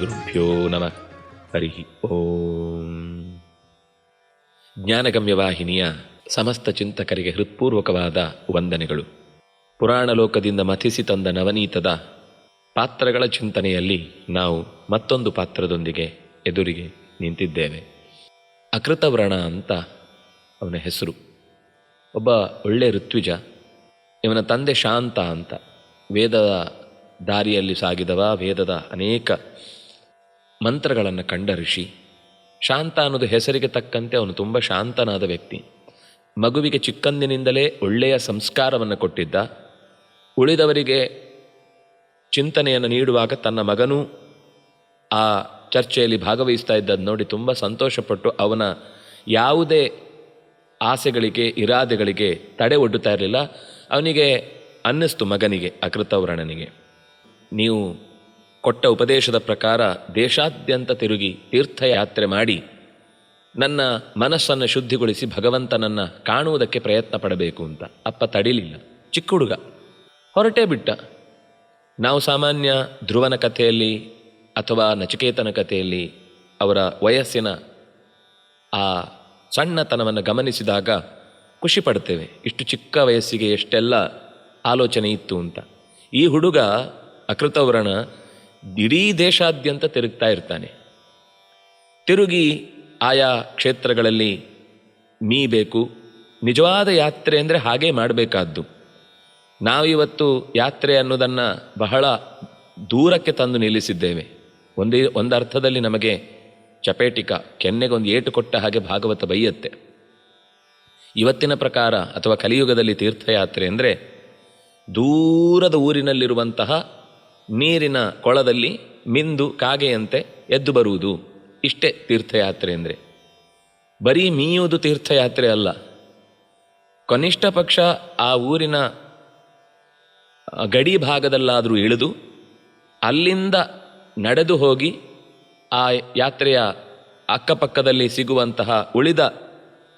ಶ್ರೀಗುರುಭ್ಯೋ ನಮಃ. ಹರಿ ಓಂ. ಜ್ಞಾನಗಮ್ಯವಾಹಿನಿಯ ಸಮಸ್ತ ಚಿಂತಕರಿಗೆ ಹೃತ್ಪೂರ್ವಕವಾದ ವಂದನೆಗಳು. ಪುರಾಣ ಲೋಕದಿಂದ ಮಥಿಸಿ ತಂದ ನವನೀತದ ಪಾತ್ರಗಳ ಚಿಂತನೆಯಲ್ಲಿ ನಾವು ಮತ್ತೊಂದು ಪಾತ್ರದೊಂದಿಗೆ ಎದುರಿಗೆ ನಿಂತಿದ್ದೇವೆ. ಅಕೃತವ್ರಣ ಅಂತ ಅವನ ಹೆಸರು. ಒಬ್ಬ ಒಳ್ಳೆ ಋತ್ವಿಜ. ಇವನ ತಂದೆ ಶಾಂತ ಅಂತ, ವೇದದ ದಾರಿಯಲ್ಲಿ ಸಾಗಿದವ, ವೇದದ ಅನೇಕ ಮಂತ್ರಗಳನ್ನು ಕಂಡ ಋಷಿ. ಶಾಂತ ಅನ್ನೋದು ಹೆಸರಿಗೆ ತಕ್ಕಂತೆ ಅವನು ತುಂಬ ಶಾಂತನಾದ ವ್ಯಕ್ತಿ. ಮಗುವಿಗೆ ಚಿಕ್ಕಂದಿನಿಂದಲೇ ಒಳ್ಳೆಯ ಸಂಸ್ಕಾರವನ್ನು ಕೊಟ್ಟಿದ್ದ. ಉಳಿದವರಿಗೆ ಚಿಂತನೆಯನ್ನು ನೀಡುವಾಗ ತನ್ನ ಮಗನೂ ಆ ಚರ್ಚೆಯಲ್ಲಿ ಭಾಗವಹಿಸ್ತಾ ಇದ್ದದ್ದು ನೋಡಿ ತುಂಬ ಸಂತೋಷಪಟ್ಟು ಅವನ ಯಾವುದೇ ಆಸೆಗಳಿಗೆ ಇರಾದೆಗಳಿಗೆ ತಡೆ ಒಡ್ಡುತ್ತಾ ಇರಲಿಲ್ಲ. ಅವನಿಗೆ ಅನ್ನಿಸ್ತು, ಮಗನಿಗೆ ಅಕೃತವ್ರಣನಿಗೆ, ನೀವು ಕೊಟ್ಟ ಉಪದೇಶದ ಪ್ರಕಾರ ದೇಶಾದ್ಯಂತ ತಿರುಗಿ ತೀರ್ಥಯಾತ್ರೆ ಮಾಡಿ ನನ್ನ ಮನಸ್ಸನ್ನು ಶುದ್ಧಿಗೊಳಿಸಿ ಭಗವಂತನನ್ನು ಕಾಣುವುದಕ್ಕೆ ಪ್ರಯತ್ನ ಪಡಬೇಕು ಅಂತ. ಅಪ್ಪ ತಡಿಲಿಲ್ಲ. ಚಿಕ್ಕ ಹುಡುಗ ಹೊರಟೇ ಬಿಟ್ಟ. ನಾವು ಸಾಮಾನ್ಯ ಧ್ರುವನ ಕಥೆಯಲ್ಲಿ ಅಥವಾ ನಚಿಕೇತನ ಕಥೆಯಲ್ಲಿ ಅವರ ವಯಸ್ಸಿನ ಆ ಸಣ್ಣತನವನ್ನು ಗಮನಿಸಿದಾಗ ಖುಷಿ ಪಡ್ತೇವೆ, ಇಷ್ಟು ಚಿಕ್ಕ ವಯಸ್ಸಿಗೆ ಎಷ್ಟೆಲ್ಲ ಆಲೋಚನೆ ಇತ್ತು ಅಂತ. ಈ ಹುಡುಗ ಅಕೃತವ್ರಣ ಇಡೀ ದೇಶಾದ್ಯಂತ ತಿರುಗ್ತಾ ಇರ್ತಾನೆ. ತಿರುಗಿ ಆಯಾ ಕ್ಷೇತ್ರಗಳಲ್ಲಿ ಮೀಬೇಕು. ನಿಜವಾದ ಯಾತ್ರೆ ಅಂದರೆ ಹಾಗೇ ಮಾಡಬೇಕಾದ್ದು. ನಾವಿವತ್ತು ಯಾತ್ರೆ ಅನ್ನೋದನ್ನು ಬಹಳ ದೂರಕ್ಕೆ ತಂದು ನಿಲ್ಲಿಸಿದ್ದೇವೆ. ಒಂದು ಅರ್ಥದಲ್ಲಿ ನಮಗೆ ಚಪೇಟಿಕ, ಕೆನ್ನೆಗೊಂದು ಏಟು ಕೊಟ್ಟ ಹಾಗೆ ಭಾಗವತ ಬೈಯತ್ತೆ. ಇವತ್ತಿನ ಪ್ರಕಾರ ಅಥವಾ ಕಲಿಯುಗದಲ್ಲಿ ತೀರ್ಥಯಾತ್ರೆ ಅಂದರೆ ದೂರದ ಊರಿನಲ್ಲಿರುವಂತಹ ನೀರಿನ ಕೊಳದಲ್ಲಿ ಮಿಂದು ಕಾಗೆಯಂತೆ ಎದ್ದು ಬರುವುದು, ಇಷ್ಟೇ ತೀರ್ಥಯಾತ್ರೆ ಅಂದರೆ. ಬರೀ ಮೀಯುವುದು ತೀರ್ಥಯಾತ್ರೆ ಅಲ್ಲ. ಕನಿಷ್ಠ ಪಕ್ಷ ಆ ಊರಿನ ಗಡಿ ಭಾಗದಲ್ಲಾದರೂ ಇಳಿದು ಅಲ್ಲಿಂದ ನಡೆದು ಹೋಗಿ ಆ ಯಾತ್ರೆಯ ಅಕ್ಕಪಕ್ಕದಲ್ಲಿ ಸಿಗುವಂತಹ ಉಳಿದ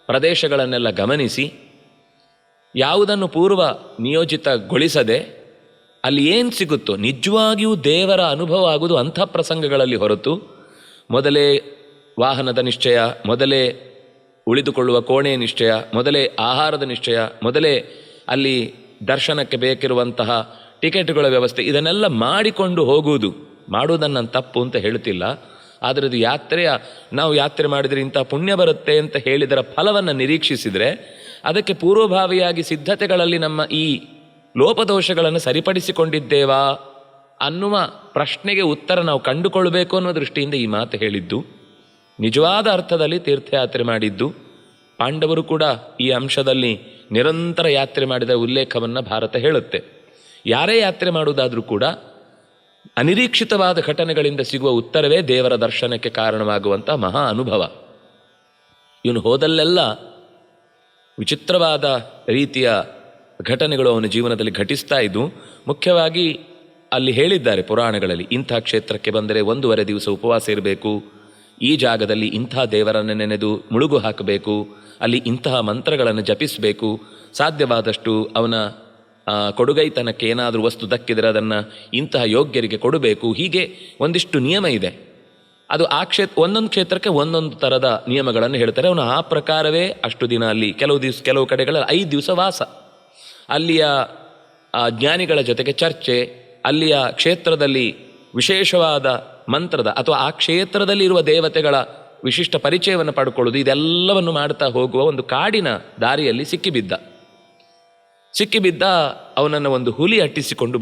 ಪ್ರದೇಶಗಳನ್ನೆಲ್ಲ ಗಮನಿಸಿ ಯಾವುದನ್ನು ಪೂರ್ವ ನಿಯೋಜಿತಗೊಳಿಸದೆ ಅಲ್ಲಿ ಏನು ಸಿಗುತ್ತೋ ನಿಜವಾಗಿಯೂ ದೇವರ ಅನುಭವ ಆಗುವುದು ಅಂಥ ಪ್ರಸಂಗಗಳಲ್ಲಿ ಹೊರತು ಮೊದಲೇ ವಾಹನದ ನಿಶ್ಚಯ, ಮೊದಲೇ ಉಳಿದುಕೊಳ್ಳುವ ಕೋಣೆಯ ನಿಶ್ಚಯ, ಮೊದಲೇ ಆಹಾರದ ನಿಶ್ಚಯ, ಮೊದಲೇ ಅಲ್ಲಿ ದರ್ಶನಕ್ಕೆ ಬೇಕಿರುವಂತಹ ಟಿಕೆಟ್ಗಳ ವ್ಯವಸ್ಥೆ, ಇದನ್ನೆಲ್ಲ ಮಾಡಿಕೊಂಡು ಹೋಗುವುದು. ಮಾಡುವುದನ್ನು ನಾನು ತಪ್ಪು ಅಂತ ಹೇಳ್ತಿಲ್ಲ. ಆದರೆ ಅದು ನಾವು ಯಾತ್ರೆ ಮಾಡಿದರೆ ಇಂಥ ಪುಣ್ಯ ಬರುತ್ತೆ ಅಂತ ಹೇಳಿದರ ಫಲವನ್ನು ನಿರೀಕ್ಷಿಸಿದರೆ ಅದಕ್ಕೆ ಪೂರ್ವಭಾವಿಯಾಗಿ ಸಿದ್ಧತೆಗಳಲ್ಲಿ ನಮ್ಮ ಈ ಲೋಪದೋಷಗಳನ್ನು ಸರಿಪಡಿಸಿಕೊಂಡಿದ್ದೇವಾ ಅನ್ನುವ ಪ್ರಶ್ನೆಗೆ ಉತ್ತರ ನಾವು ಕಂಡುಕೊಳ್ಬೇಕು ಅನ್ನೋ ದೃಷ್ಟಿಯಿಂದ ಈ ಮಾತು ಹೇಳಿದ್ದು. ನಿಜವಾದ ಅರ್ಥದಲ್ಲಿ ತೀರ್ಥಯಾತ್ರೆ ಮಾಡಿದ್ದು. ಪಾಂಡವರು ಕೂಡ ಈ ಅಂಶದಲ್ಲಿ ನಿರಂತರ ಯಾತ್ರೆ ಮಾಡಿದ ಉಲ್ಲೇಖವನ್ನು ಭಾರತ ಹೇಳುತ್ತೆ. ಯಾರೇ ಯಾತ್ರೆ ಮಾಡುವುದಾದರೂ ಕೂಡ ಅನಿರೀಕ್ಷಿತವಾದ ಘಟನೆಗಳಿಂದ ಸಿಗುವ ಉತ್ತರವೇ ದೇವರ ದರ್ಶನಕ್ಕೆ ಕಾರಣವಾಗುವಂಥ ಮಹಾ ಅನುಭವ. ಇವನು ಹೋದಲ್ಲೆಲ್ಲ ವಿಚಿತ್ರವಾದ ರೀತಿಯ ಘಟನೆಗಳು ಅವನ ಜೀವನದಲ್ಲಿ ಘಟಿಸ್ತಾ ಇದ್ದು. ಮುಖ್ಯವಾಗಿ ಅಲ್ಲಿ ಹೇಳಿದ್ದಾರೆ ಪುರಾಣಗಳಲ್ಲಿ, ಇಂಥ ಕ್ಷೇತ್ರಕ್ಕೆ ಬಂದರೆ 1.5 ದಿವಸ ಉಪವಾಸ ಇರಬೇಕು, ಈ ಜಾಗದಲ್ಲಿ ಇಂಥ ದೇವರನ್ನು ನೆನೆದು ಮುಳುಗು ಹಾಕಬೇಕು, ಅಲ್ಲಿ ಇಂತಹ ಮಂತ್ರಗಳನ್ನು ಜಪಿಸಬೇಕು, ಸಾಧ್ಯವಾದಷ್ಟು ಅವನ ಕೊಡುಗೈತನಕ್ಕೆ ಏನಾದರೂ ವಸ್ತು ದಕ್ಕಿದರೆ ಅದನ್ನು ಇಂತಹ ಯೋಗ್ಯರಿಗೆ ಕೊಡಬೇಕು. ಹೀಗೆ ಒಂದಿಷ್ಟು ನಿಯಮ ಇದೆ. ಅದು ಆ ಒಂದೊಂದು ಕ್ಷೇತ್ರಕ್ಕೆ ಒಂದೊಂದು ಥರದ ನಿಯಮಗಳನ್ನು ಹೇಳ್ತಾರೆ. ಅವನು ಆ ಪ್ರಕಾರವೇ ಅಷ್ಟು ದಿನ ಅಲ್ಲಿ ಕೆಲವು ಕಡೆಗಳಲ್ಲಿ 5 ದಿವಸ ವಾಸ, ಅಲ್ಲಿಯ ಜ್ಞಾನಿಗಳ ಜೊತೆಗೆ ಚರ್ಚೆ, ಅಲ್ಲಿಯ ಕ್ಷೇತ್ರದಲ್ಲಿ ವಿಶೇಷವಾದ ಮಂತ್ರದ ಅಥವಾ ಆ ಕ್ಷೇತ್ರದಲ್ಲಿ ಇರುವ ದೇವತೆಗಳ ವಿಶಿಷ್ಟ ಪರಿಚಯವನ್ನು ಪಡ್ಕೊಳ್ಳೋದು, ಇದೆಲ್ಲವನ್ನು ಮಾಡ್ತಾ ಹೋಗುವ ಒಂದು ಕಾಡಿನ ದಾರಿಯಲ್ಲಿ ಸಿಕ್ಕಿಬಿದ್ದ ಅವನನ್ನು ಒಂದು ಹುಲಿ ಅಟ್ಟಿಸಿಕೊಂಡು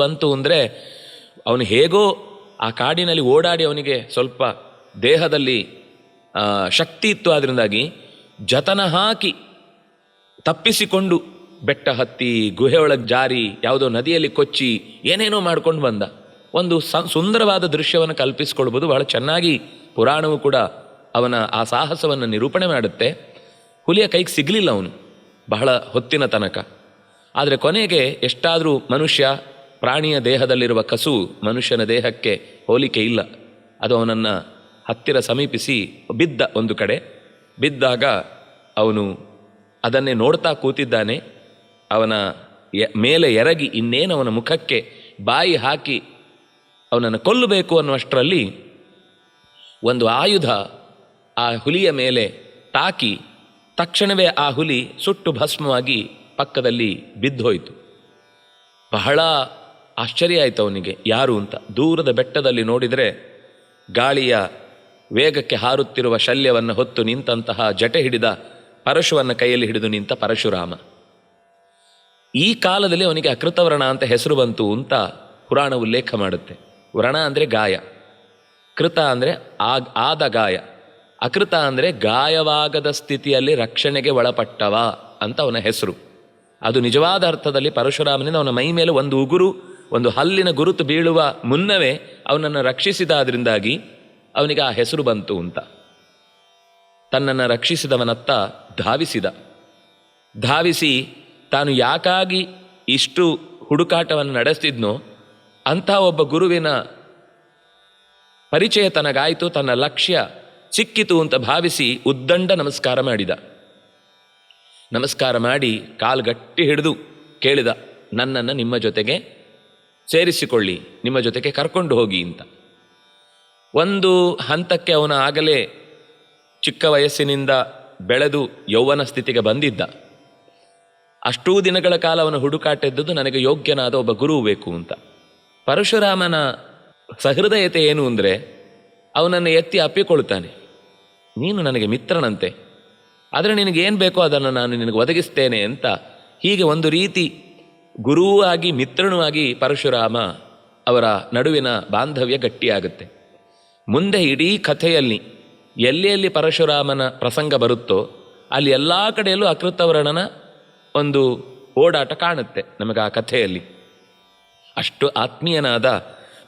ಬಂತು ಅಂದರೆ ಅವನು ಹೇಗೋ ಆ ಕಾಡಿನಲ್ಲಿ ಓಡಾಡಿ ಅವನಿಗೆ ಸ್ವಲ್ಪ ದೇಹದಲ್ಲಿ ಶಕ್ತಿ ಇತ್ತು. ಅದರಿಂದಾಗಿ ಜತನ ಹಾಕಿ ತಪ್ಪಿಸಿಕೊಂಡು ಬೆಟ್ಟ ಹತ್ತಿ ಗುಹೆ ಒಳಗೆ ಜಾರಿ ಯಾವುದೋ ನದಿಯಲ್ಲಿ ಕೊಚ್ಚಿ ಏನೇನೋ ಮಾಡ್ಕೊಂಡು ಬಂದ. ಒಂದು ಸುಂದರವಾದ ದೃಶ್ಯವನ್ನು ಕಲ್ಪಿಸಿಕೊಳ್ಬೋದು. ಬಹಳ ಚೆನ್ನಾಗಿ ಪುರಾಣವು ಕೂಡ ಅವನ ಆ ಸಾಹಸವನ್ನು ನಿರೂಪಣೆ ಮಾಡುತ್ತೆ. ಹುಲಿಯ ಕೈಗೆ ಸಿಗಲಿಲ್ಲ ಅವನು ಬಹಳ ಹೊತ್ತಿನ ತನಕ. ಆದರೆ ಕೊನೆಗೆ ಎಷ್ಟಾದರೂ ಮನುಷ್ಯ ಪ್ರಾಣಿಯ ದೇಹದಲ್ಲಿರುವ ಕಸು ಮನುಷ್ಯನ ದೇಹಕ್ಕೆ ಹೋಲಿಕೆ ಇಲ್ಲ. ಅದು ಅವನನ್ನು ಹತ್ತಿರ ಸಮೀಪಿಸಿ ಬಿದ್ದ. ಒಂದು ಕಡೆ ಬಿದ್ದಾಗ ಅವನು ಅದನ್ನೇ ನೋಡ್ತಾ ಕೂತಿದ್ದಾನೆ. ಅವನ ಮೇಲೆ ಎರಗಿ ಇನ್ನೇನು ಅವನ ಮುಖಕ್ಕೆ ಬಾಯಿ ಹಾಕಿ ಅವನನ್ನು ಕೊಲ್ಲಬೇಕು ಅನ್ನುವಷ್ಟರಲ್ಲಿ ಒಂದು ಆಯುಧ ಆ ಹುಲಿಯ ಮೇಲೆ ತಾಕಿ ತಕ್ಷಣವೇ ಆ ಹುಲಿ ಸುಟ್ಟು ಭಸ್ಮವಾಗಿ ಪಕ್ಕದಲ್ಲಿ ಬಿದ್ದೋಯ್ತು. ಬಹಳ ಆಶ್ಚರ್ಯ ಆಯಿತು ಅವನಿಗೆ, ಯಾರು ಅಂತ. ದೂರದ ಬೆಟ್ಟದಲ್ಲಿ ನೋಡಿದರೆ ಗಾಳಿಯ ವೇಗಕ್ಕೆ ಹಾರುತ್ತಿರುವ ಶಲ್ಯವನ್ನು ಹೊತ್ತು ನಿಂತಹ ಜಟೆ ಹಿಡಿದ ಪರಶುವನ್ನು ಕೈಯಲ್ಲಿ ಹಿಡಿದು ನಿಂತ ಪರಶುರಾಮ. ಈ ಕಾಲದಲ್ಲಿ ಅವನಿಗೆ ಅಕೃತವ್ರಣ ಅಂತ ಹೆಸರು ಬಂತು ಅಂತ ಪುರಾಣ ಉಲ್ಲೇಖ ಮಾಡುತ್ತೆ. ವ್ರಣ ಅಂದರೆ ಗಾಯ, ಕೃತ ಅಂದರೆ ಆದ ಗಾಯ, ಅಕೃತ ಅಂದರೆ ಗಾಯವಾಗದ ಸ್ಥಿತಿಯಲ್ಲಿ ರಕ್ಷಣೆಗೆ ಒಳಪಟ್ಟವ ಅಂತ ಅವನ ಹೆಸರು. ಅದು ನಿಜವಾದ ಅರ್ಥದಲ್ಲಿ ಪರಶುರಾಮನಿಂದ ಅವನ ಮೈ ಮೇಲೆ ಒಂದು ಉಗುರು, ಒಂದು ಹಲ್ಲಿನ ಗುರುತು ಬೀಳುವ ಮುನ್ನವೇ ಅವನನ್ನು ರಕ್ಷಿಸಿದಾದ್ರಿಂದಾಗಿ ಅವನಿಗೆ ಆ ಹೆಸರು ಬಂತು ಅಂತ. ತನ್ನನ್ನು ರಕ್ಷಿಸಿದವನತ್ತ ಧಾವಿಸಿ ತಾನು ಯಾಕಾಗಿ ಇಷ್ಟು ಹುಡುಕಾಟವನ್ನು ನಡೆಸ್ತಿದ್ನೋ ಅಂಥ ಒಬ್ಬ ಗುರುವಿನ ಪರಿಚಯ ತನಗಾಯಿತು, ತನ್ನ ಲಕ್ಷ್ಯ ಸಿಕ್ಕಿತು ಅಂತ ಭಾವಿಸಿ ಉದ್ದಂಡ ನಮಸ್ಕಾರ ಮಾಡಿದ. ನಮಸ್ಕಾರ ಮಾಡಿ ಕಾಲು ಗಟ್ಟಿ ಹಿಡಿದು ಕೇಳಿದ, ನನ್ನನ್ನು ನಿಮ್ಮ ಜೊತೆಗೆ ಸೇರಿಸಿಕೊಳ್ಳಿ, ನಿಮ್ಮ ಜೊತೆಗೆ ಕರ್ಕೊಂಡು ಹೋಗಿ ಅಂತ. ಒಂದು ಹಂತಕ್ಕೆ ಅವನು ಆಗಲೇ ಚಿಕ್ಕ ವಯಸ್ಸಿನಿಂದ ಬೆಳೆದು ಯೌವನ ಸ್ಥಿತಿಗೆ ಬಂದಿದ್ದ. ಅಷ್ಟೂ ದಿನಗಳ ಕಾಲ ಅವನ ಹುಡುಕಾಟ ಇದ್ದದ್ದು ನನಗೆ ಯೋಗ್ಯನಾದ ಒಬ್ಬ ಗುರು ಬೇಕು ಅಂತ. ಪರಶುರಾಮನ ಸಹೃದಯತೆ ಏನು ಅಂದರೆ ಅವನನ್ನು ಎತ್ತಿ ಅಪ್ಪಿಕೊಳ್ತಾನೆ. ನೀನು ನನಗೆ ಮಿತ್ರನಂತೆ, ಆದರೆ ನಿನಗೇನು ಬೇಕೋ ಅದನ್ನು ನಾನು ನಿನಗೆ ಒದಗಿಸ್ತೇನೆ ಅಂತ. ಹೀಗೆ ಒಂದು ರೀತಿ ಗುರುವೂ ಆಗಿ ಮಿತ್ರನೂ ಆಗಿ ಪರಶುರಾಮ ಅವರ ನಡುವಿನ ಬಾಂಧವ್ಯ ಗಟ್ಟಿಯಾಗುತ್ತೆ. ಮುಂದೆ ಇಡೀ ಕಥೆಯಲ್ಲಿ ಎಲ್ಲಿ ಪರಶುರಾಮನ ಪ್ರಸಂಗ ಬರುತ್ತೋ ಅಲ್ಲಿ ಎಲ್ಲ ಕಡೆಯಲ್ಲೂ ಅಕೃತವ್ರಣನ ಒಂದು ಓಡಾಟ ಕಾಣುತ್ತೆ ನಮಗೆ ಆ ಕಥೆಯಲ್ಲಿ. ಅಷ್ಟು ಆತ್ಮೀಯನಾದ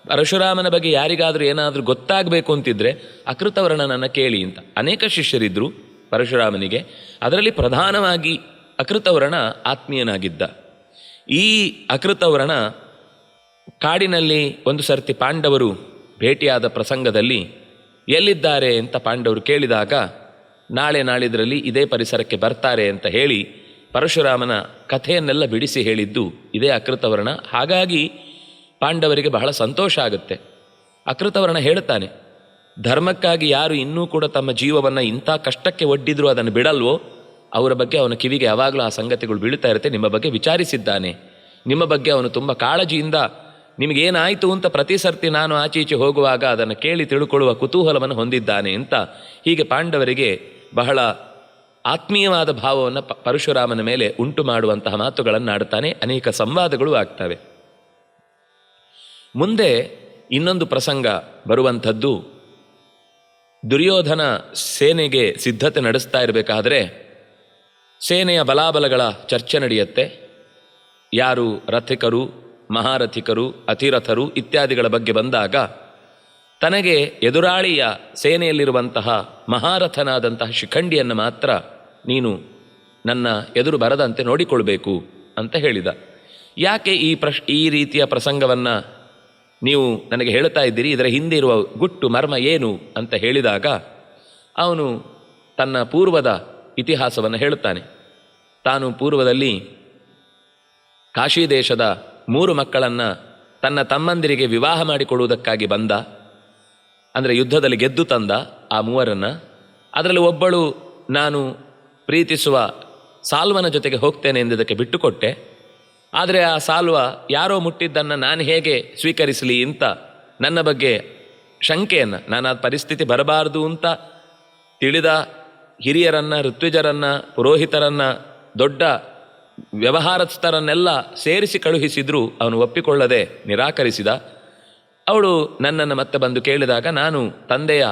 ಪರಶುರಾಮನ ಬಗ್ಗೆ ಯಾರಿಗಾದರೂ ಏನಾದರೂ ಗೊತ್ತಾಗಬೇಕು ಅಂತಿದ್ರೆ ಅಕೃತವ್ರಣನನ್ನು ಕೇಳಿ ಅಂತ. ಅನೇಕ ಶಿಷ್ಯರಿದ್ದರು ಪರಶುರಾಮನಿಗೆ, ಅದರಲ್ಲಿ ಪ್ರಧಾನವಾಗಿ ಅಕೃತವ್ರಣ ಆತ್ಮೀಯನಾಗಿದ್ದ. ಈ ಅಕೃತವ್ರಣ ಕಾಡಿನಲ್ಲಿ ಒಂದು ಸರ್ತಿ ಪಾಂಡವರು ಭೇಟಿಯಾದ ಪ್ರಸಂಗದಲ್ಲಿ ಎಲ್ಲಿದ್ದಾರೆ ಅಂತ ಪಾಂಡವರು ಕೇಳಿದಾಗ ನಾಳಿದ್ರಲ್ಲಿ ಇದೇ ಪರಿಸರಕ್ಕೆ ಬರ್ತಾರೆ ಅಂತ ಹೇಳಿ ಪರಶುರಾಮನ ಕಥೆಯನ್ನೆಲ್ಲ ಬಿಡಿಸಿ ಹೇಳಿದ್ದು ಇದೇ ಅಕೃತವ್ರಣ. ಹಾಗಾಗಿ ಪಾಂಡವರಿಗೆ ಬಹಳ ಸಂತೋಷ ಆಗುತ್ತೆ. ಅಕೃತವ್ರಣ ಹೇಳ್ತಾನೆ, ಧರ್ಮಕ್ಕಾಗಿ ಯಾರು ಇನ್ನೂ ಕೂಡ ತಮ್ಮ ಜೀವವನ್ನು ಇಂಥ ಕಷ್ಟಕ್ಕೆ ಒಡ್ಡಿದ್ರು ಅದನ್ನು ಬಿಡಲ್ವೋ ಅವರ ಬಗ್ಗೆ ಅವನ ಕಿವಿಗೆ ಯಾವಾಗಲೂ ಆ ಸಂಗತಿಗಳು ಬೀಳ್ತಾ ಇರುತ್ತೆ. ನಿಮ್ಮ ಬಗ್ಗೆ ವಿಚಾರಿಸಿದ್ದಾನೆ, ನಿಮ್ಮ ಬಗ್ಗೆ ಅವನು ತುಂಬ ಕಾಳಜಿಯಿಂದ ನಿಮಗೇನಾಯಿತು ಅಂತ ಪ್ರತಿ ಸರ್ತಿ ನಾನು ಆಚೀಚೆ ಹೋಗುವಾಗ ಅದನ್ನು ಕೇಳಿ ತಿಳ್ಕೊಳ್ಳುವ ಕುತೂಹಲವನ್ನು ಹೊಂದಿದ್ದಾನೆ ಅಂತ. ಹೀಗೆ ಪಾಂಡವರಿಗೆ ಬಹಳ ಆತ್ಮೀಯವಾದ ಭಾವವನ್ನು ಪರಶುರಾಮನ ಮೇಲೆ ಉಂಟು ಮಾಡುವಂತಹ ಮಾತುಗಳನ್ನು ಆಡ್ತಾನೆ. ಅನೇಕ ಸಂವಾದಗಳು ಆಗ್ತವೆ. ಮುಂದೆ ಇನ್ನೊಂದು ಪ್ರಸಂಗ ಬರುವಂಥದ್ದು, ದುರ್ಯೋಧನ ಸೇನೆಗೆ ಸಿದ್ಧತೆ ನಡೆಸ್ತಾ ಇರಬೇಕಾದ್ರೆ ಸೇನೆಯ ಬಲಾಬಲಗಳ ಚರ್ಚೆ ನಡೆಯುತ್ತೆ. ಯಾರು ರಥಿಕರು, ಮಹಾರಥಿಕರು, ಅತಿರಥರು ಇತ್ಯಾದಿಗಳ ಬಗ್ಗೆ ಬಂದಾಗ ತನಗೆ ಎದುರಾಳಿಯ ಸೇನೆಯಲ್ಲಿರುವಂತಹ ಮಹಾರಥನಾದಂತಹ ಶಿಖಂಡಿಯನ್ನು ಮಾತ್ರ ನೀನು ನನ್ನ ಎದುರು ಬರದಂತೆ ನೋಡಿಕೊಳ್ಬೇಕು ಅಂತ ಹೇಳಿದ. ಯಾಕೆ ಈ ರೀತಿಯ ಪ್ರಸಂಗವನ್ನು ನೀವು ನನಗೆ ಹೇಳ್ತಾ ಇದ್ದೀರಿ, ಇದರ ಹಿಂದೆ ಇರುವ ಗುಟ್ಟು ಮರ್ಮ ಏನು ಅಂತ ಹೇಳಿದಾಗ ಅವನು ತನ್ನ ಪೂರ್ವದ ಇತಿಹಾಸವನ್ನು ಹೇಳ್ತಾನೆ. ತಾನು ಪೂರ್ವದಲ್ಲಿ ಕಾಶಿ ದೇಶದ 3 ಮಕ್ಕಳನ್ನು ತನ್ನ ತಮ್ಮಂದಿರಿಗೆ ವಿವಾಹ ಮಾಡಿಕೊಡುವುದಕ್ಕಾಗಿ ಬಂದ, ಅಂದರೆ ಯುದ್ಧದಲ್ಲಿ ಗೆದ್ದು ತಂದ ಆ 3ರನ್ನು. ಅದರಲ್ಲಿ ಒಬ್ಬಳು ನಾನು ಪ್ರೀತಿಸುವ ಸಾಲ್ವನ ಜೊತೆಗೆ ಹೋಗ್ತೇನೆ ಎಂದದಕ್ಕೆ ಬಿಟ್ಟುಕೊಟ್ಟೆ. ಆದರೆ ಆ ಸಾಲ್ವ ಯಾರೋ ಮುಟ್ಟಿದ್ದನ್ನು ನಾನು ಹೇಗೆ ಸ್ವೀಕರಿಸಲಿ ಅಂತ ನನ್ನ ಬಗ್ಗೆ ಶಂಕೆಯನ್ನು, ನಾನು ಆ ಪರಿಸ್ಥಿತಿ ಬರಬಾರ್ದು ಅಂತ ತಿಳಿದ ಹಿರಿಯರನ್ನು, ಋತ್ವಿಜರನ್ನು, ಪುರೋಹಿತರನ್ನು, ದೊಡ್ಡ ವ್ಯವಹಾರಸ್ಥರನ್ನೆಲ್ಲ ಸೇರಿಸಿ ಕಳುಹಿಸಿದ್ರು ಅವನು ಒಪ್ಪಿಕೊಳ್ಳದೆ ನಿರಾಕರಿಸಿದ. ಅವಳು ನನ್ನನ್ನು ಮತ್ತೆ ಬಂದು ಕೇಳಿದಾಗ ನಾನು ತಂದೆಯ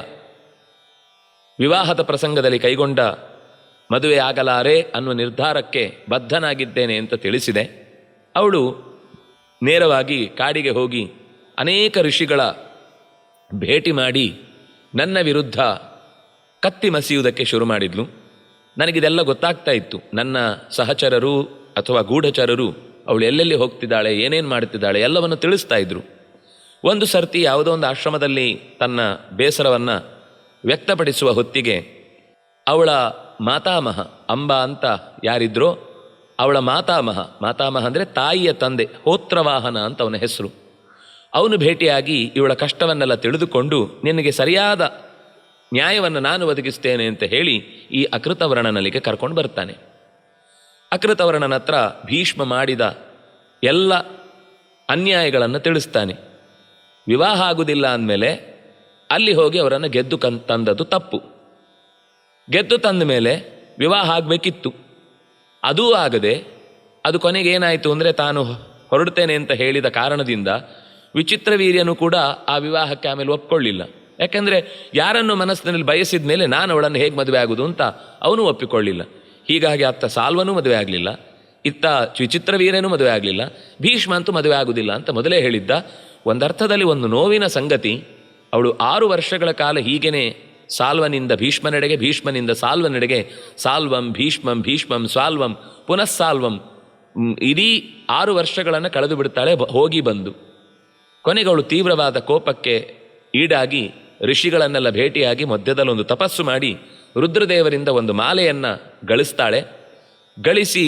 ವಿವಾಹದ ಪ್ರಸಂಗದಲ್ಲಿ ಕೈಗೊಂಡ ಮದುವೆ ಆಗಲಾರೆ ಅನ್ನುವ ನಿರ್ಧಾರಕ್ಕೆ ಬದ್ಧನಾಗಿದ್ದೇನೆ ಅಂತ ತಿಳಿಸಿದೆ. ಅವಳು ನೇರವಾಗಿ ಕಾಡಿಗೆ ಹೋಗಿ ಅನೇಕ ಋಷಿಗಳ ಭೇಟಿ ಮಾಡಿ ನನ್ನ ವಿರುದ್ಧ ಕತ್ತಿ ಮಸಿಯುವುದಕ್ಕೆ ಶುರು ಮಾಡಿದ್ಲು. ನನಗಿದೆಲ್ಲ ಗೊತ್ತಾಗ್ತಾ ಇತ್ತು. ನನ್ನ ಸಹಚರರು ಅಥವಾ ಗೂಢಚರರು ಅವಳು ಎಲ್ಲೆಲ್ಲಿ ಹೋಗ್ತಿದ್ದಾಳೆ, ಏನೇನು ಮಾಡ್ತಿದ್ದಾಳೆ ಎಲ್ಲವನ್ನು ತಿಳಿಸ್ತಾ ಇದ್ರು. ಒಂದು ಸರ್ತಿ ಯಾವುದೋ ಒಂದು ಆಶ್ರಮದಲ್ಲಿ ತನ್ನ ಬೇಸರವನ್ನು ವ್ಯಕ್ತಪಡಿಸುವ ಹೊತ್ತಿಗೆ ಅವಳ ಮಾತಾಮಹ ಅಂಬ ಅಂತ ಯಾರಿದ್ರೋ ಅವಳ ಮಾತಾಮಹ ಅಂದರೆ ತಾಯಿಯ ತಂದೆ, ಹೋತ್ರವಾಹನ ಅಂತ ಅವನ ಹೆಸರು. ಅವನು ಭೇಟಿಯಾಗಿ ಇವಳ ಕಷ್ಟವನ್ನೆಲ್ಲ ತಿಳಿದುಕೊಂಡು ನಿನಗೆ ಸರಿಯಾದ ನ್ಯಾಯವನ್ನು ನಾನು ಒದಗಿಸ್ತೇನೆ ಅಂತ ಹೇಳಿ ಈ ಅಕೃತವರ್ಣನಲ್ಲಿಗೆ ಕರ್ಕೊಂಡು ಬರ್ತಾನೆ. ಅಕೃತವರ್ಣನ ಹತ್ರ ಭೀಷ್ಮ ಮಾಡಿದ ಎಲ್ಲ ಅನ್ಯಾಯಗಳನ್ನು ತಿಳಿಸ್ತಾನೆ. ವಿವಾಹ ಆಗುವುದಿಲ್ಲ ಅಂದಮೇಲೆ ಅಲ್ಲಿ ಹೋಗಿ ಅವರನ್ನು ಗೆದ್ದು ತಂದದ್ದು ತಪ್ಪು. ಗೆದ್ದು ತಂದ ಮೇಲೆ ವಿವಾಹ ಆಗಬೇಕಿತ್ತು, ಅದೂ ಆಗದೆ ಅದು ಕೊನೆಗೆ ಏನಾಯಿತು ಅಂದರೆ ತಾನು ಹೊರಡ್ತೇನೆ ಅಂತ ಹೇಳಿದ ಕಾರಣದಿಂದ ವಿಚಿತ್ರವೀರ್ಯನು ಕೂಡ ಆ ವಿವಾಹಕ್ಕೆ ಆಮೇಲೆ ಒಪ್ಕೊಳ್ಳಿಲ್ಲ. ಯಾಕೆಂದರೆ ಯಾರನ್ನು ಮನಸ್ಸಿನಲ್ಲಿ ಬಯಸಿದ ಮೇಲೆ ನಾನು ಅವಳನ್ನು ಹೇಗೆ ಮದುವೆ ಆಗುವುದು ಅಂತ ಅವನು ಒಪ್ಪಿಕೊಳ್ಳಿಲ್ಲ. ಹೀಗಾಗಿ ಅತ್ತ ಸಾಲ್ವನೂ ಮದುವೆ ಆಗಲಿಲ್ಲ, ಇತ್ತ ವಿಚಿತ್ರವೀರ್ಯನೂ ಮದುವೆ ಆಗಲಿಲ್ಲ, ಭೀಷ್ಮ ಅಂತೂ ಮದುವೆ ಆಗುವುದಿಲ್ಲ ಅಂತ ಮೊದಲೇ ಹೇಳಿದ್ದ. ಒಂದರ್ಥದಲ್ಲಿ ಒಂದು ನೋವಿನ ಸಂಗತಿ. ಅವಳು 6 ವರ್ಷಗಳ ಕಾಲ ಹೀಗೇನೆ ಸಾಲ್ವನಿಂದ ಭೀಷ್ಮನೆಡೆಗೆ, ಭೀಷ್ಮನಿಂದ ಸಾಲ್ವನೆಡೆಗೆ, ಸಾಲ್ವಂ ಭೀಷ್ಮಂ ಭೀಷ್ಮಂ ಸಾಲ್ವಂ ಪುನಃ ಸಾಲ್ವಂ ಇಡೀ 6 ವರ್ಷಗಳನ್ನು ಕಳೆದು ಬಿಡ್ತಾಳೆ ಹೋಗಿ ಬಂದು. ಕೊನೆಗೆ ಅವಳು ತೀವ್ರವಾದ ಕೋಪಕ್ಕೆ ಈಡಾಗಿ ಋಷಿಗಳನ್ನೆಲ್ಲ ಭೇಟಿಯಾಗಿ ಮಧ್ಯದಲ್ಲಿ ಒಂದು ತಪಸ್ಸು ಮಾಡಿ ರುದ್ರದೇವರಿಂದ ಒಂದು ಮಾಲೆಯನ್ನು ಗಳಿಸ್ತಾಳೆ. ಗಳಿಸಿ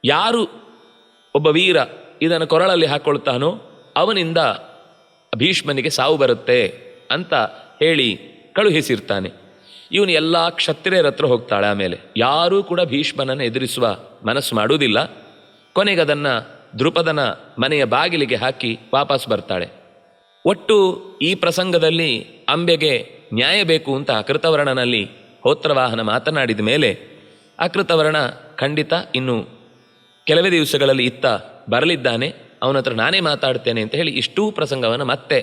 ಯಾರು ಒಬ್ಬ ವೀರ ಇದನ್ನು ಕೊರಳಲ್ಲಿ ಹಾಕ್ಕೊಳ್ತಾನೋ ಅವನಿಂದ ಭೀಷ್ಮನಿಗೆ ಸಾವು ಬರುತ್ತೆ ಅಂತ ಹೇಳಿ ಕಳುಹಿಸಿರ್ತಾನೆ. ಇವನು ಎಲ್ಲ ಕ್ಷತ್ರಿಯರ ಹತ್ರ ಹೋಗ್ತಾಳೆ. ಆಮೇಲೆ ಯಾರೂ ಕೂಡ ಭೀಷ್ಮನನ್ನು ಎದುರಿಸುವ ಮನಸ್ಸು ಮಾಡುವುದಿಲ್ಲ. ಕೊನೆಗೆ ಅದನ್ನು ದೃಪದನ ಮನೆಯ ಬಾಗಿಲಿಗೆ ಹಾಕಿ ವಾಪಸ್ ಬರ್ತಾಳೆ. ಒಟ್ಟು ಈ ಪ್ರಸಂಗದಲ್ಲಿ ಅಂಬೆಗೆ ನ್ಯಾಯ ಬೇಕು ಅಂತ ಅಕೃತವರ್ಣನಲ್ಲಿ ಹೋತ್ರವಾಹನ ಮಾತನಾಡಿದ ಮೇಲೆ ಅಕೃತವರ್ಣ ಖಂಡಿತ ಇನ್ನು ಕೆಲವೇ ದಿವಸಗಳಲ್ಲಿ ಇತ್ತ ಬರಲಿದ್ದಾನೆ, ಅವನ ಹತ್ರ ನಾನೇ ಮಾತಾಡ್ತೇನೆ ಅಂತ ಹೇಳಿ ಇಷ್ಟೂ ಪ್ರಸಂಗವನ್ನು ಮತ್ತೆ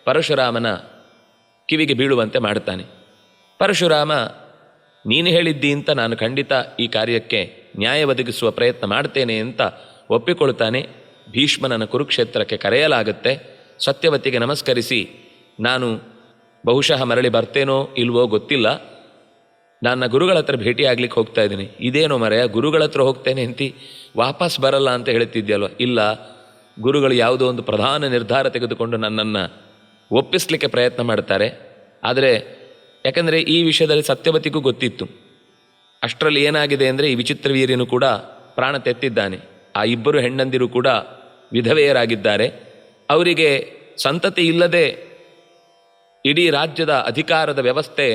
ಪರಶುರಾಮನ ಕಿವಿಗೆ ಬೀಳುವಂತೆ ಮಾಡ್ತಾನೆ. ಪರಶುರಾಮ, ನೀನು ಹೇಳಿದ್ದಿ ಅಂತ ನಾನು ಖಂಡಿತ ಈ ಕಾರ್ಯಕ್ಕೆ ನ್ಯಾಯ ಒದಗಿಸುವ ಪ್ರಯತ್ನ ಮಾಡ್ತೇನೆ ಅಂತ ಒಪ್ಪಿಕೊಳ್ತಾನೆ. ಭೀಷ್ಮನನ್ನು ಕುರುಕ್ಷೇತ್ರಕ್ಕೆ ಕರೆಯಲಾಗುತ್ತೆ. ಸತ್ಯವತಿಗೆ ನಮಸ್ಕರಿಸಿ, ನಾನು ಬಹುಶಃ ಮರಳಿ ಬರ್ತೇನೋ ಇಲ್ವೋ ಗೊತ್ತಿಲ್ಲ, ನನ್ನ ಗುರುಗಳ ಹತ್ರ ಭೇಟಿಯಾಗ್ಲಿಕ್ಕೆ ಹೋಗ್ತಾ ಇದ್ದೀನಿ. ಇದೇನೋ ಮರೆಯ, ಗುರುಗಳ ಹತ್ರ ಹೋಗ್ತೇನೆ ಅಂತಿ ವಾಪಸ್ ಬರಲ್ಲ ಅಂತ ಹೇಳ್ತಿದ್ಯಲ್ವ? ಇಲ್ಲ, ಗುರುಗಳು ಯಾವುದೋ ಒಂದು ಪ್ರಧಾನ ನಿರ್ಧಾರ ತೆಗೆದುಕೊಂಡು ನನ್ನನ್ನು ಒಪ್ಪಿಸಲಿಕ್ಕೆ ಪ್ರಯತ್ನ ಮಾಡ್ತಾರೆ. ಆದರೆ ಯಾಕಂದರೆ ಈ ವಿಷಯದಲ್ಲಿ ಸತ್ಯವತಿಗೂ ಗೊತ್ತಿತ್ತು. ಅಷ್ಟರಲ್ಲಿ ಏನಾಗಿದೆ ಅಂದರೆ ಈ ವಿಚಿತ್ರವೀರ್ಯನು ಕೂಡ ಪ್ರಾಣ ತೆತ್ತಿದ್ದಾನೆ. ಆ 2 ಹೆಣ್ಣಂದಿರು ಕೂಡ ವಿಧವೆಯರಾಗಿದ್ದಾರೆ. ಅವರಿಗೆ ಸಂತತಿ ಇಲ್ಲದೆ ಇಡೀ ರಾಜ್ಯದ ಅಧಿಕಾರದ ವ್ಯವಸ್ಥೆ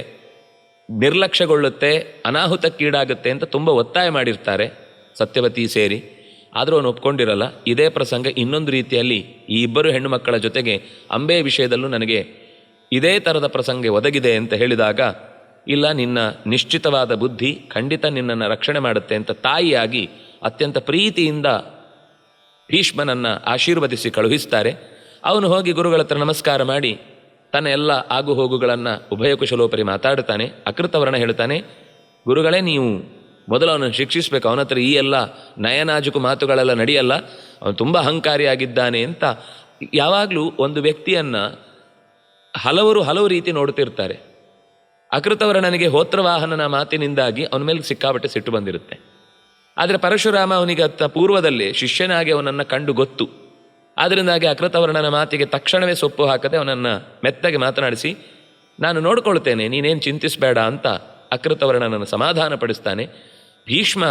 ನಿರ್ಲಕ್ಷ್ಯಗೊಳ್ಳುತ್ತೆ, ಅನಾಹುತಕ್ಕೀಡಾಗುತ್ತೆ ಅಂತ ತುಂಬ ಒತ್ತಾಯ ಮಾಡಿರ್ತಾರೆ ಸತ್ಯವತಿ ಸೇರಿ. ಆದರೂ ಅವನು ಒಪ್ಕೊಂಡಿರಲ್ಲ. ಇದೇ ಪ್ರಸಂಗ ಇನ್ನೊಂದು ರೀತಿಯಲ್ಲಿ ಈ 2 ಹೆಣ್ಣು ಮಕ್ಕಳ ಜೊತೆಗೆ ಅಂಬೆ ವಿಷಯದಲ್ಲೂ ನನಗೆ ಇದೇ ಥರದ ಪ್ರಸಂಗ ಒದಗಿದೆ ಅಂತ ಹೇಳಿದಾಗ, ಇಲ್ಲ, ನಿನ್ನ ನಿಶ್ಚಿತವಾದ ಬುದ್ಧಿ ಖಂಡಿತ ನಿನ್ನನ್ನು ರಕ್ಷಣೆ ಮಾಡುತ್ತೆ ಅಂತ ತಾಯಿಯಾಗಿ ಅತ್ಯಂತ ಪ್ರೀತಿಯಿಂದ ಭೀಷ್ಮನನ್ನು ಆಶೀರ್ವದಿಸಿ ಕಳುಹಿಸ್ತಾರೆ. ಅವನು ಹೋಗಿ ಗುರುಗಳ ಹತ್ರ ನಮಸ್ಕಾರ ಮಾಡಿ ತನ್ನ ಎಲ್ಲ ಆಗು ಹೋಗುಗಳನ್ನು ಉಭಯ ಕುಶಲೋಪರಿ ಮಾತಾಡ್ತಾನೆ. ಅಕೃತವರ್ಣ ಹೇಳ್ತಾನೆ, ಗುರುಗಳೇ, ನೀವು ಮೊದಲು ಅವನನ್ನು ಶಿಕ್ಷಿಸಬೇಕು, ಅವನ ಹತ್ರ ಈ ಎಲ್ಲ ನಯನಾಜುಕು ಮಾತುಗಳೆಲ್ಲ ನಡೆಯಲ್ಲ, ಅವನು ತುಂಬ ಅಹಂಕಾರಿಯಾಗಿದ್ದಾನೆ ಅಂತ. ಯಾವಾಗಲೂ ಒಂದು ವ್ಯಕ್ತಿಯನ್ನು ಹಲವು ರೀತಿ ನೋಡ್ತಿರ್ತಾರೆ. ಅಕೃತವರ್ಣನಿಗೆ ಹೋತ್ರವಾಹನನ ಮಾತಿನಿಂದಾಗಿ ಅವನ ಮೇಲೆ ಸಿಕ್ಕಾಪಟ್ಟೆ ಸಿಟ್ಟು ಬಂದಿರುತ್ತೆ. ಆದರೆ ಪರಶುರಾಮ ಅವನಿಗೆ ಪೂರ್ವದಲ್ಲಿ ಶಿಷ್ಯನಾಗಿ ಅವನನ್ನು ಕಂಡು ಗೊತ್ತು. ಆದ್ದರಿಂದಾಗಿ ಅಕೃತವರ್ಣನ ಮಾತಿಗೆ ತಕ್ಷಣವೇ ಸೊಪ್ಪು ಹಾಕದೆ ಅವನನ್ನು ಮೆತ್ತಗೆ ಮಾತನಾಡಿಸಿ, ನಾನು ನೋಡ್ಕೊಳ್ತೇನೆ, ನೀನೇನು ಚಿಂತಿಸಬೇಡ ಅಂತ ಅಕೃತವರ್ಣನನ್ನು ಸಮಾಧಾನ ಪಡಿಸ್ತಾನೆ. ಭೀಷ್ಮ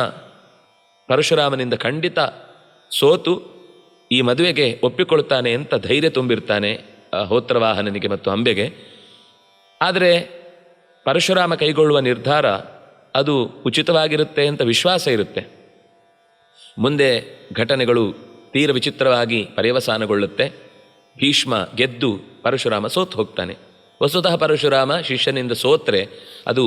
ಪರಶುರಾಮನಿಂದ ಖಂಡಿತ ಸೋತು ಈ ಮದುವೆಗೆ ಒಪ್ಪಿಕೊಳ್ತಾನೆ ಅಂತ ಧೈರ್ಯ ತುಂಬಿರ್ತಾನೆ ಹೋತ್ರವಾಹನನಿಗೆ ಮತ್ತು ಅಂಬೆಗೆ. ಆದರೆ ಪರಶುರಾಮ ಕೈಗೊಳ್ಳುವ ನಿರ್ಧಾರ ಅದು ಉಚಿತವಾಗಿರುತ್ತೆ ಅಂತ ವಿಶ್ವಾಸ ಇರುತ್ತೆ. ಮುಂದೆ ಘಟನೆಗಳು ತೀರ ವಿಚಿತ್ರವಾಗಿ ಪರ್ಯವಸಾನಗೊಳ್ಳುತ್ತೆ. ಭೀಷ್ಮ ಗೆದ್ದು ಪರಶುರಾಮ ಸೋತು ಹೋಗ್ತಾನೆ. ವಸ್ತುತಃ ಪರಶುರಾಮ ಶಿಷ್ಯನಿಂದ ಸೋತ್ರೆ ಅದು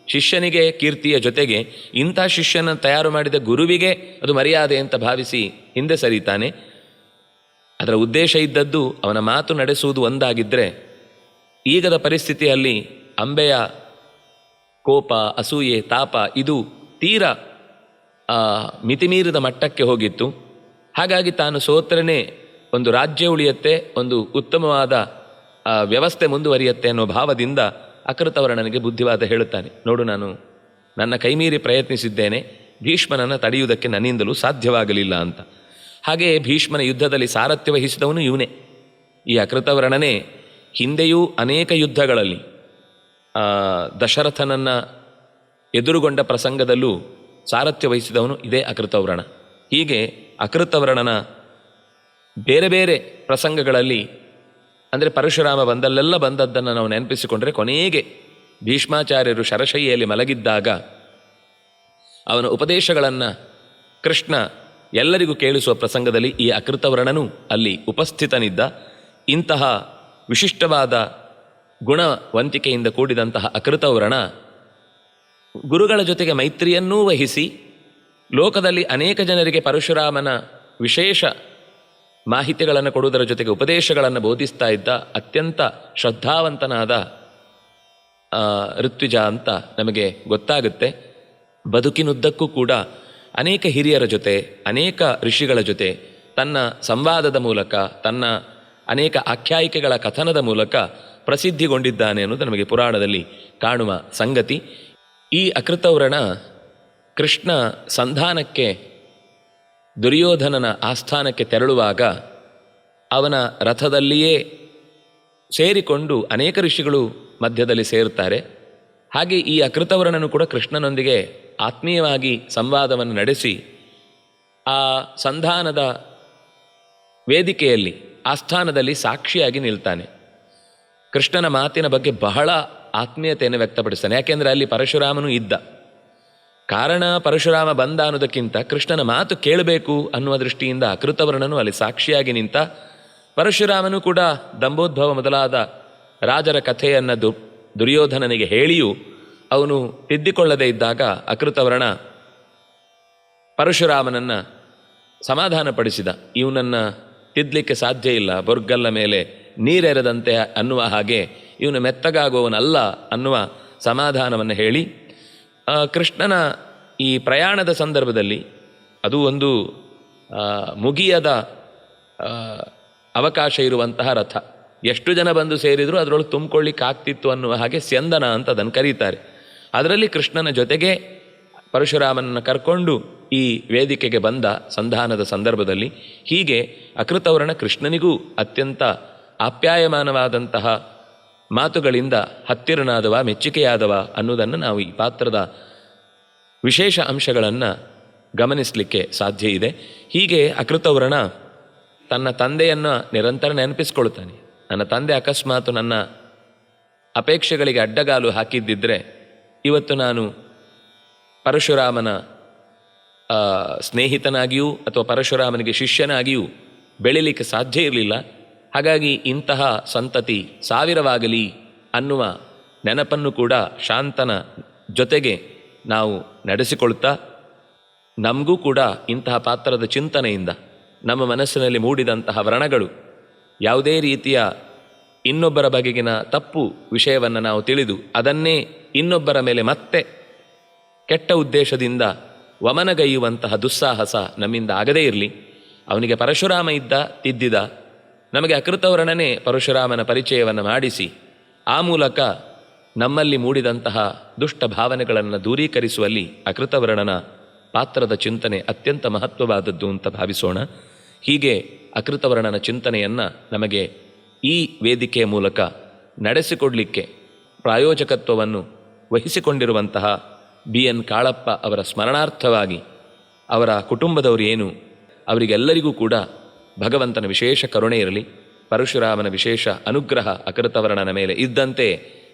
ಶಿಷ್ಯನಿಗೆ ಕೀರ್ತಿಯ ಜೊತೆಗೆ ಇಂಥ ಶಿಷ್ಯನ ತಯಾರು ಮಾಡಿದ ಗುರುವಿಗೆ ಅದು ಮರ್ಯಾದೆ ಅಂತ ಭಾವಿಸಿ ಹಿಂದೆ ಸರಿತಾನೆ. ಅದರ ಉದ್ದೇಶ ಇದ್ದದ್ದು ಅವನ ಮಾತು ನಡೆಸುವುದು ಒಂದಾಗಿದ್ದರೆ, ಈಗದ ಪರಿಸ್ಥಿತಿಯಲ್ಲಿ ಅಂಬೆಯ ಕೋಪ, ಅಸೂಯೆ, ತಾಪ ಇದು ತೀರ ಮಿತಿಮೀರಿದ ಮಟ್ಟಕ್ಕೆ ಹೋಗಿತ್ತು. ಹಾಗಾಗಿ ತಾನು ಸೋತ್ರನೇ ಒಂದು ರಾಜ್ಯ ಉಳಿಯತ್ತೆ, ಒಂದು ಉತ್ತಮವಾದ ವ್ಯವಸ್ಥೆ ಮುಂದುವರಿಯುತ್ತೆ ಅನ್ನೋ ಭಾವದಿಂದ ಅಕೃತವರ್ಣನಿಗೆ ಬುದ್ಧಿವಾದ ಹೇಳುತ್ತಾನೆ. ನೋಡು, ನಾನು ನನ್ನ ಕೈಮೀರಿ ಪ್ರಯತ್ನಿಸಿದ್ದೇನೆ, ಭೀಷ್ಮನನ್ನು ತಡೆಯುವುದಕ್ಕೆ ನನ್ನಿಂದಲೂ ಸಾಧ್ಯವಾಗಲಿಲ್ಲ ಅಂತ. ಹಾಗೆಯೇ ಭೀಷ್ಮನ ಯುದ್ಧದಲ್ಲಿ ಸಾರಥ್ಯ ವಹಿಸಿದವನು ಇವನೇ. ಈ ಅಕೃತವರ್ಣನೇ ಹಿಂದೆಯೂ ಅನೇಕ ಯುದ್ಧಗಳಲ್ಲಿ ದಶರಥನನ್ನು ಎದುರುಗೊಂಡ ಪ್ರಸಂಗದಲ್ಲೂ ಸಾರಥ್ಯ ವಹಿಸಿದವನು ಇದೇ ಅಕೃತವರ್ಣ. ಹೀಗೆ ಅಕೃತವರ್ಣನ ಬೇರೆ ಬೇರೆ ಪ್ರಸಂಗಗಳಲ್ಲಿ, ಅಂದರೆ ಪರಶುರಾಮ ಬಂದಲ್ಲೆಲ್ಲ ಬಂದದ್ದನ್ನು ನಾವು ನೆನಪಿಸಿಕೊಂಡ್ರೆ, ಕೊನೆಗೆ ಭೀಷ್ಮಾಚಾರ್ಯರು ಶರಶೈಯಲ್ಲಿ ಮಲಗಿದ್ದಾಗ ಅವನ ಉಪದೇಶಗಳನ್ನು ಕೃಷ್ಣ ಎಲ್ಲರಿಗೂ ಕೇಳಿಸುವ ಪ್ರಸಂಗದಲ್ಲಿ ಈ ಅಕೃತವರ್ಣನೂ ಅಲ್ಲಿ ಉಪಸ್ಥಿತನಿದ್ದ. ಇಂತಹ ವಿಶಿಷ್ಟವಾದ ಗುಣವಂತಿಕೆಯಿಂದ ಕೂಡಿದಂತಹ ಅಕೃತವರ್ಣ ಗುರುಗಳ ಜೊತೆಗೆ ಮೈತ್ರಿಯನ್ನೂ ವಹಿಸಿ ಲೋಕದಲ್ಲಿ ಅನೇಕ ಜನರಿಗೆ ಪರಶುರಾಮನ ವಿಶೇಷ ಮಾಹಿತಿಗಳನ್ನು ಕೊಡುವುದರ ಜೊತೆಗೆ ಉಪದೇಶಗಳನ್ನು ಬೋಧಿಸ್ತಾ ಇದ್ದ ಅತ್ಯಂತ ಶ್ರದ್ಧಾವಂತನಾದ ಋತ್ವಿಜ ಅಂತ ನಮಗೆ ಗೊತ್ತಾಗುತ್ತೆ. ಬದುಕಿನುದ್ದಕ್ಕೂ ಕೂಡ ಅನೇಕ ಹಿರಿಯರ ಜೊತೆ, ಅನೇಕ ಋಷಿಗಳ ಜೊತೆ ತನ್ನ ಸಂವಾದದ ಮೂಲಕ, ತನ್ನ ಅನೇಕ ಆಖ್ಯಾಯಿಕೆಗಳ ಕಥನದ ಮೂಲಕ ಪ್ರಸಿದ್ಧಿಗೊಂಡಿದ್ದಾನೆ ಅನ್ನೋದು ನಮಗೆ ಪುರಾಣದಲ್ಲಿ ಕಾಣುವ ಸಂಗತಿ. ಈ ಅಕೃತವ್ರಣ ಕೃಷ್ಣ ಸಂಧಾನಕ್ಕೆ ದುರ್ಯೋಧನನ ಆಸ್ಥಾನಕ್ಕೆ ತೆರಳುವಾಗ ಅವನ ರಥದಲ್ಲಿಯೇ ಸೇರಿಕೊಂಡು ಅನೇಕ ಋಷಿಗಳು ಮಧ್ಯದಲ್ಲಿ ಸೇರುತ್ತಾರೆ. ಹಾಗೆ ಈ ಅಕೃತವರ್ಣನು ಕೂಡ ಕೃಷ್ಣನೊಂದಿಗೆ ಆತ್ಮೀಯವಾಗಿ ಸಂವಾದವನ್ನು ನಡೆಸಿ ಆ ಸಂಧಾನದ ವೇದಿಕೆಯಲ್ಲಿ, ಆಸ್ಥಾನದಲ್ಲಿ ಸಾಕ್ಷಿಯಾಗಿ ನಿಲ್ತಾನೆ. ಕೃಷ್ಣನ ಮಾತಿನ ಬಗ್ಗೆ ಬಹಳ ಆತ್ಮೀಯತೆಯನ್ನು ವ್ಯಕ್ತಪಡಿಸ್ತಾನೆ. ಯಾಕೆಂದರೆ ಅಲ್ಲಿ ಪರಶುರಾಮನೂ ಇದ್ದ ಕಾರಣ, ಪರಶುರಾಮ ಬಂದ ಅನ್ನೋದಕ್ಕಿಂತ ಕೃಷ್ಣನ ಮಾತು ಕೇಳಬೇಕು ಅನ್ನುವ ದೃಷ್ಟಿಯಿಂದ ಅಕೃತವರ್ಣನು ಅಲ್ಲಿ ಸಾಕ್ಷಿಯಾಗಿ ನಿಂತ. ಪರಶುರಾಮನು ಕೂಡ ದಂಭೋದ್ಭವ ಮೊದಲಾದ ರಾಜರ ಕಥೆಯನ್ನು ದುರ್ಯೋಧನನಿಗೆ ಹೇಳಿಯೂ ಅವನು ತಿದ್ದಿಕೊಳ್ಳದೇ ಇದ್ದಾಗ ಅಕೃತವರ್ಣ ಪರಶುರಾಮನನ್ನು ಸಮಾಧಾನಪಡಿಸಿದ. ಇವನನ್ನು ತಿದ್ದಲಿಕ್ಕೆ ಸಾಧ್ಯ ಇಲ್ಲ, ಬೊರ್ಗಲ್ಲ ಮೇಲೆ ನೀರೆರೆದಂತೆ ಅನ್ನುವ ಹಾಗೆ ಇವನು ಮೆತ್ತಗಾಗುವವನಲ್ಲ ಅನ್ನುವ ಸಮಾಧಾನವನ್ನು ಹೇಳಿ, ಕೃಷ್ಣನ ಈ ಪ್ರಯಾಣದ ಸಂದರ್ಭದಲ್ಲಿ ಅದು ಒಂದು ಮುಗಿಯದ ಅವಕಾಶ ಇರುವಂತಹ ರಥ, ಎಷ್ಟು ಜನ ಬಂದು ಸೇರಿದರೂ ಅದರೊಳಗೆ ತುಂಬಿಕೊಳ್ಳಿಕ್ಕೆ ಆಗ್ತಿತ್ತು ಅನ್ನುವ ಹಾಗೆ ಸ್ಯಂದನ ಅಂತ ಅದನ್ನು ಕರೀತಾರೆ. ಅದರಲ್ಲಿ ಕೃಷ್ಣನ ಜೊತೆಗೆ ಪರಶುರಾಮನನ್ನು ಕರ್ಕೊಂಡು ಈ ವೇದಿಕೆಗೆ ಬಂದ ಸಂಧಾನದ ಸಂದರ್ಭದಲ್ಲಿ. ಹೀಗೆ ಅಕೃತವರ್ಣ ಕೃಷ್ಣನಿಗೂ ಅತ್ಯಂತ ಆಪ್ಯಾಯಮಾನವಾದಂತಹ ಮಾತುಗಳಿಂದ ಹತ್ತಿರನಾದವ, ಮೆಚ್ಚುಗೆಯಾದವ ಅನ್ನೋದನ್ನು ನಾವು ಈ ಪಾತ್ರದ ವಿಶೇಷ ಅಂಶಗಳನ್ನು ಗಮನಿಸಲಿಕ್ಕೆ ಸಾಧ್ಯ ಇದೆ. ಹೀಗೆ ಅಕೃತವರ್ಣ ತನ್ನ ತಂದೆಯನ್ನು ನಿರಂತರ ನೆನಪಿಸ್ಕೊಳ್ತಾನೆ. ನನ್ನ ತಂದೆ ಅಕಸ್ಮಾತ್ ನನ್ನ ಅಪೇಕ್ಷೆಗಳಿಗೆ ಅಡ್ಡಗಾಲು ಹಾಕಿದ್ದಿದ್ರೆ ಇವತ್ತು ನಾನು ಪರಶುರಾಮನ ಸ್ನೇಹಿತನಾಗಿಯೂ ಅಥವಾ ಪರಶುರಾಮನಿಗೆ ಶಿಷ್ಯನಾಗಿಯೂ ಬೆಳೀಲಿಕ್ಕೆ ಸಾಧ್ಯ ಇರಲಿಲ್ಲ. ಹಾಗಾಗಿ ಇಂತಹ ಸಂತತಿ ಸಾವಿರವಾಗಲಿ ಅನ್ನುವ ನೆನಪನ್ನು ಕೂಡ ಶಾಂತನ ಜೊತೆಗೆ ನಾವು ನಡೆಸಿಕೊಳ್ತಾ, ನಮಗೂ ಕೂಡ ಇಂತಹ ಪಾತ್ರದ ಚಿಂತನೆಯಿಂದ ನಮ್ಮ ಮನಸ್ಸಿನಲ್ಲಿ ಮೂಡಿದಂತಹ ವ್ರಣಗಳು, ಯಾವುದೇ ರೀತಿಯ ಇನ್ನೊಬ್ಬರ ಬಗೆಗಿನ ತಪ್ಪು ವಿಷಯವನ್ನು ನಾವು ತಿಳಿದು ಅದನ್ನೇ ಇನ್ನೊಬ್ಬರ ಮೇಲೆ ಮತ್ತೆ ಕೆಟ್ಟ ಉದ್ದೇಶದಿಂದ ವಮನಗೈಯುವಂತಹ ದುಸ್ಸಾಹಸ ನಮ್ಮಿಂದ ಆಗದೇ ಇರಲಿ. ಅವನಿಗೆ ಪರಶುರಾಮ ಇದ್ದ, ತಿದ್ದಿದ. ನಮಗೆ ಅಕೃತವರ್ಣನೇ ಪರಶುರಾಮನ ಪರಿಚಯವನ್ನು ಮಾಡಿಸಿ ಆ ಮೂಲಕ ನಮ್ಮಲ್ಲಿ ಮೂಡಿದಂತಹ ದುಷ್ಟ ಭಾವನೆಗಳನ್ನು ದೂರೀಕರಿಸುವಲ್ಲಿ ಅಕೃತವರ್ಣನ ಪಾತ್ರದ ಚಿಂತನೆ ಅತ್ಯಂತ ಮಹತ್ವವಾದದ್ದು ಅಂತ ಭಾವಿಸೋಣ. ಹೀಗೆ ಅಕೃತವರ್ಣನ ಚಿಂತನೆಯನ್ನು ನಮಗೆ ಈ ವೇದಿಕೆಯ ಮೂಲಕ ನಡೆಸಿಕೊಡಲಿಕ್ಕೆ ಪ್ರಾಯೋಜಕತ್ವವನ್ನು ವಹಿಸಿಕೊಂಡಿರುವಂತಹ BN ಕಾಳಪ್ಪ ಅವರ ಸ್ಮರಣಾರ್ಥವಾಗಿ, ಅವರ ಕುಟುಂಬದವರು ಏನು, ಅವರಿಗೆಲ್ಲರಿಗೂ ಕೂಡ ಭಗವಂತನ ವಿಶೇಷ ಕರುಣೆ ಇರಲಿ. ಪರಶುರಾಮನ ವಿಶೇಷ ಅನುಗ್ರಹ ಅಕೃತವರ್ಣನ ಮೇಲೆ ಇದ್ದಂತೆ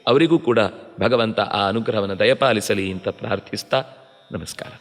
ಅವರಿಗೂ ಕೂಡ ಭಗವಂತ ಆ ಅನುಗ್ರಹವನ್ನು ದಯಪಾಲಿಸಲಿ ಅಂತ ಪ್ರಾರ್ಥಿಸ್ತಾ ನಮಸ್ಕಾರ.